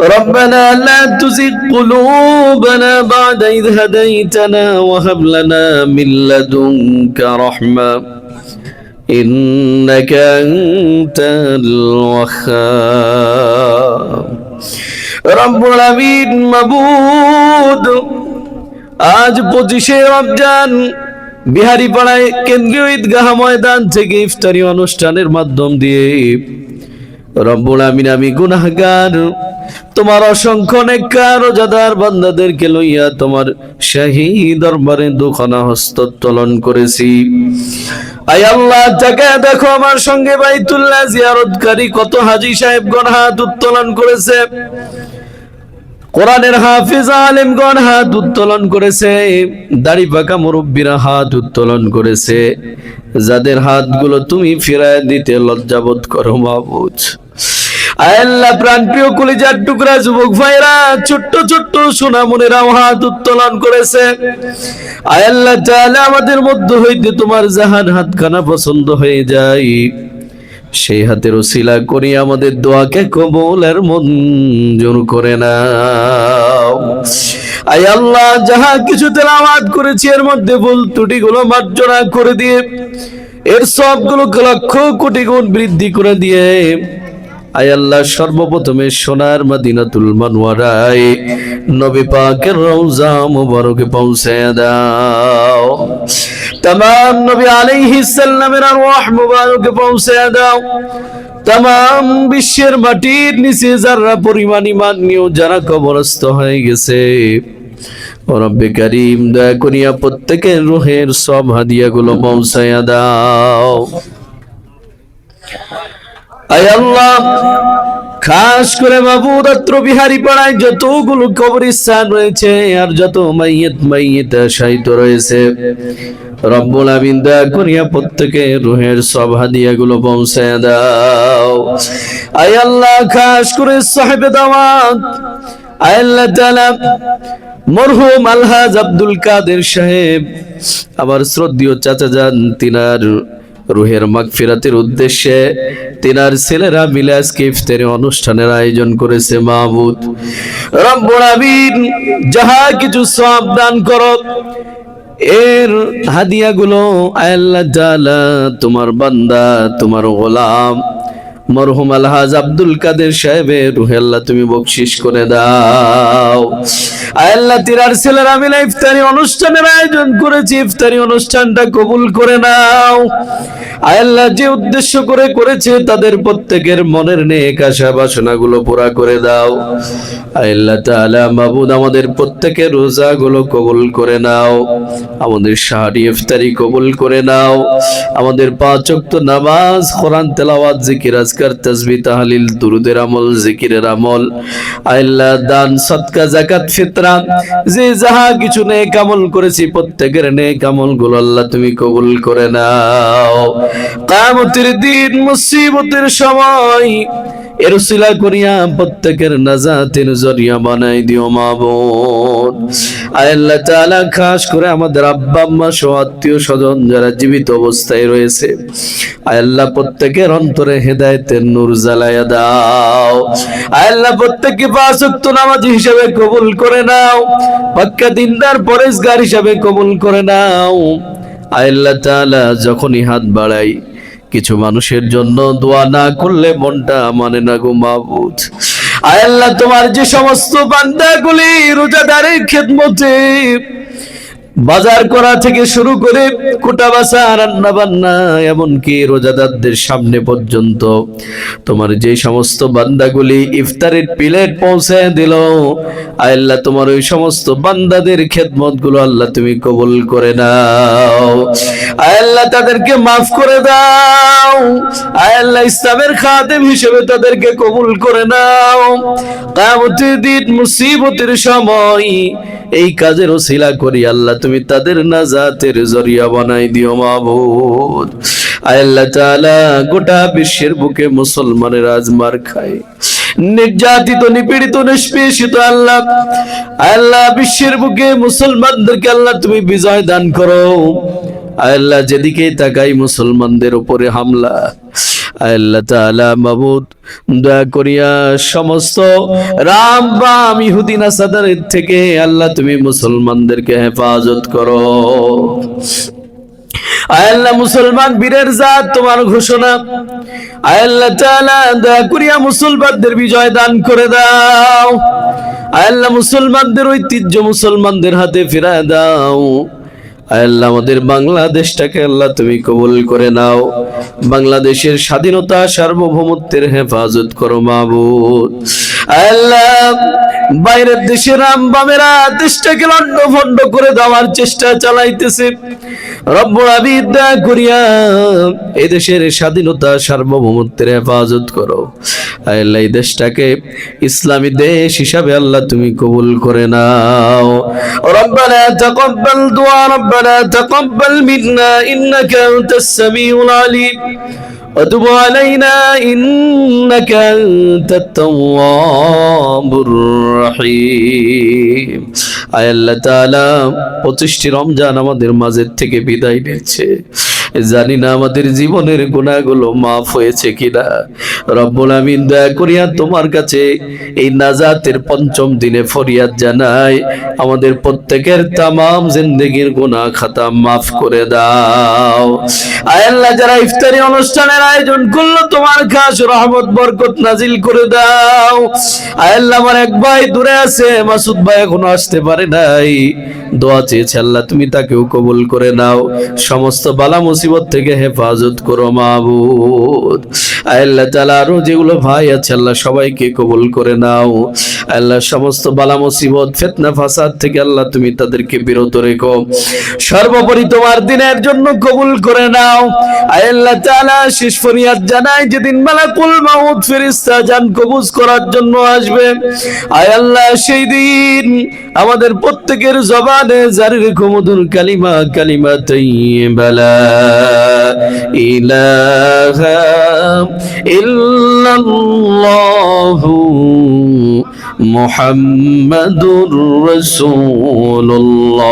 ربنا لا تزغ قلوبنا بعد إذ هديتنا وهب لنا من لدنك رحمة إنك أنت الوهاب رب العالمين মাবুদ আজ 25শে রমজান বিহারীপাড়ায় কেন্দ্রীয় ঈদগাহ ময়দান থেকে ইফতারি অনুষ্ঠানের মাধ্যম দিয়ে রব্বুল আমিন আমি গুনাহগার তোমার অসংখ্য নেককার রোজাদার বান্দাদেরকে লইয়া তোমার শাহী দরবারে দুখানা হস্ত উত্তোলন করেছি। আয় আল্লাহ তাকায় দেখো আমার সঙ্গে বাইতুল্লাহ জিয়ারতকারী কত হাজী সাহেবগণ হাত উত্তোলন করেছে, কোরআনের হাফিজ আলেমগণ হাত উত্তোলন করেছে, দাড়ি পাকা মুরব্বীরা হাত উত্তোলন করেছে, যাদের হাতগুলো তুমি ফিরায় দিতে লজ্জাবোধ করো মাবুদ। আয় আল্লাহ প্রাণপ্রিয় কলিজার টুকরা যুবক ভাইরা ছোট্ট ছোট্ট সোনামণিরাও হাত উত্তোলন করেছে। আয় আল্লাহ তাআলা আমাদের মধ্য হইতে তোমার জাহান হাতখানা পছন্দ হয়ে যায়, সেই হাতের ওসিলা করি আমাদের দোয়াকে কবুল আর মঞ্জুর করে নাও। আয় আল্লাহ যাহা কিছু তেলাওয়াত করেছি এর মধ্যে ভুল ত্রুটিগুলো মার্জনা করে দিয়ে এর সবগুলোকে লক্ষ কোটি গুণ বৃদ্ধি করে দিয়ে আয় আল্লাহ সর্বপ্রথমে সোনার মদিনাতুল মুনাওয়ারায় নবী পাকের রওজা মুবারকে পৌঁছে দাও, तमाम नबी अलैहिस्सलामेर আরওয়াহ মুবারকে পৌঁছে দাও, तमाम বিশ্বের মাটির নিচে যারা পরিমাণ ঈমান নিয়ে যারা কবরস্থ হয়ে গেছে ও রব্বে কারীম দয়া করিয়া প্রত্যেকের রূহের সব হাদিয়াগুলো পৌঁছে দাও। আয় আল্লাহ খাস করে মাবুদ আত্র বিহারী পাড়ায় যতগুলো কবরস্থান রয়েছে আর যত মাইয়িত শায়িত রয়েছে রব্বুল আমিন দয়া করিয়া প্রত্যেকের রূহের সব হাদিয়াগুলো পৌঁছে দাও। আয় আল্লাহ খাস করে সাহেবে দাওয়াত আয় আল্লাহ তাআলা মরহুম আলহাজ আব্দুল কাদের সাহেব আমার শ্রদ্ধেয় চাচা যান তিনার রুহের মাগফিরাতের উদ্দেশ্যে তিনার ছেলেরা মিলে আজকে ইফতারি অনুষ্ঠানের আয়োজন করেছে মাবুদ রব্বুল আমিন যাহা কিছু সওয়াব দান করো এর হাদিয়াগুলো আল্লাহ তাআলা তোমার বান্দা তোমার গোলাম মরহুম আলহাজ আব্দুল কাদের সাহেবের রুহে আল্লাহ তুমি বকশিশ করে দাও। আল্লাহ তিনার ছেলেরা মিলে ইফতারি অনুষ্ঠানের আয়োজন করেছে, ইফতারি অনুষ্ঠানটা কবুল করে নাও। আল্লাহ যে উদ্দেশ্য করে করেছে তাদের প্রত্যেকের মনের নেক আশা বাসনাগুলো পুরা করে দাও। আল্লাহ তাআলা মাবুদ আমাদের প্রত্যেকের রোজাগুলো কবুল করে নাও, আমাদের সাহারি ইফতারি কবুল করে নাও, আমাদের 5 ওয়াক্ত নামাজ কোরআন তেলাওয়াত জিকির আজকার তাসবিহ তাহলিল দুরুদের আমল জিকিরের আমল আল্লাহ দান সদকা যাকাত ফিতরা যে যাহা কিছু নেক আমল করেছি প্রত্যেকের নেক আমলগুলো আল্লাহ তুমি কবুল করে নাও। কিয়ামতের দিন মুসিবতের সময় এর উসিলা করিয়া প্রত্যেকের নাজাতের জরিয়া বানাই দিও মাবুদ। আল্লাহ তাআলা খাস করে আমাদের আব্বা আম্মা সহ আত্মীয় স্বজন যারা জীবিত অবস্থায় রয়েছে আল্লাহ প্রত্যেকের অন্তরে হেদায়েতের নূর জ্বালায়া দাও। আল্লাহ প্রত্যেককে 5 ওয়াক্ত নামাজি হিসেবে কবুল করে নাও, পাক্কা দিনদার পরেজগার হিসেবে কবুল করে নাও। আল্লাহ তাআলা যখনই হাত বাড়াই কিছু মানুষের জন্য দোয়া না করলে মনটা মানে না গো মাবুদ। আল্লাহ তোমার যে সমস্ত বান্দাগুলি রোজাদারের খেদমতে বাজার করা থেকে শুরু করে কোটা বাসা রান্না বান্না এমনকি রোজাদারদের সামনে পর্যন্ত তোমার যে সমস্ত বান্দাগুলি ইফতারের প্লেট পৌঁছে দিল আল্লাহ তোমার ওই সমস্ত বান্দাদের খেদমতগুলো আল্লাহ তুমি কবুল করে নাও। আল্লাহ তাদেরকে মাফ করে দাও, আল্লাহ ইসলামের খাদেম হিসেবে তাদেরকে কবুল করে নাও। কিয়ামতের দিন মুসিবতের সময় এই কাজের ওসিলা করি আল্লাহ তুমি তাদের নাজাতের জরিয়া বানাই দিও মাবুদ। আল্লাহ তাআলা গোটা বিশ্বের বুকে মুসলমানের আজ মার খায়, নির্যাতিত নিপীড়িত নিষ্পেষিত আল্লাহ আল্লাহ বিশ্বের বুকে মুসলমানদেরকে আল্লাহ তুমি বিজয় দান করো। আল্লাহ যেদিকে তাকাই মুসলমানদের উপরে হামলা আল্লাহ তাআলা মাবুদ দয়া করিয়া সমস্ত রাম বাম ইহুদি নাসাদারের থেকে আল্লাহ তুমি মুসলমানদেরকে হেফাজত করো। আয় আল্লাহ মুসলমান বীরের জাত তোমার ঘোষণা, আয় আল্লাহ তাআলা দয়া করিয়া মুসলমানদের বিজয় দান করে দাও। আয় আল্লাহ মুসলমানদের ঐতিহ্য মুসলমানদের হাতে ফিরায় দাও। আয় আল্লাহ আমাদের বাংলাদেশটাকে আল্লাহ তুমি কবুল করে নাও। বাংলাদেশের স্বাধীনতা সার্বভৌমত্বের হেফাজত করো মাবুদ। আয় আল্লাহ বাইরের দেশের রাম বামেরা দেশটাকে লন্ডভন্ড করে দেওয়ার চেষ্টা চালাইতেছে, রব্বুল আলামিন দয়া করিয়া এই দেশের স্বাধীনতা সার্বভৌমত্বের হেফাজত করো। আয় আল্লাহ এই দেশটাকে ইসলামী দেশ হিসাবে আল্লাহ তুমি কবুল করে নাও। রব্বানা তাকাব্বাল দুআ, রব্বানা তাকাব্বাল মিন্না ইন্নাকা আনতাস সামিউল আলিম وتب علينا إنك أنت التواب الرحيم। আয় আল্লাহ তাআলা 25টি রমজান আমাদের মাঝে থেকে বিদায় নিচ্ছে, জানি না আমাদের জীবনের গুনাহগুলো মাফ হয়েছে কিনা। রব্বুল আমিন দয়া করিয়া তোমার কাছে এই নাজাতের পঞ্চম দিনে ফরিয়াদ জানাই, আমাদের প্রত্যেকের তামাম জিন্দেগির গুনাহ খাতা মাফ করে দাও। আয় আল্লাহ যারা ইফতারি অনুষ্ঠানের আয়োজন করলো তোমার খাস রহমত বরকত নাজিল করে দাও। আয় আল্লাহ আমার এক ভাই দূরে আছে, মাসুদ ভাই এখনো আসতে পারে নাই, দোয়া চেয়েছে আল্লাহ তুমি তাকেও কবুল করে নাও। সমস্ত বালা মুসিবত থেকে হেফাজত করো মাবুদ। আয় আল্লাহ তাআলা আরো যেগুলো ভাই আছে আল্লাহ সবাইকে কবুল করে নাও। আল্লাহ সমস্ত বালা মুসিবত ফিতনা ফাসাদ থেকে আল্লাহ তুমি তাদেরকে বিরত রেখো। সর্বোপরি তোমার দিনের জন্য কবুল করে নাও। আয় আল্লাহ তাআলা শেষ ফরিয়াদ জানাই, যেদিন মালাকুল মাউত ফেরেশতা জান কবজ করার জন্য আসবে, আয় আল্লাহ সেই দিন আমাদের প্রত্যেকের জবানে জারি রেখো মধুর কালিমা, কালিমা তাইয়্যিবা লা ইলাহা ইল্লাল্লাহু মুহাম্মাদুর রাসূলুল্লাহ।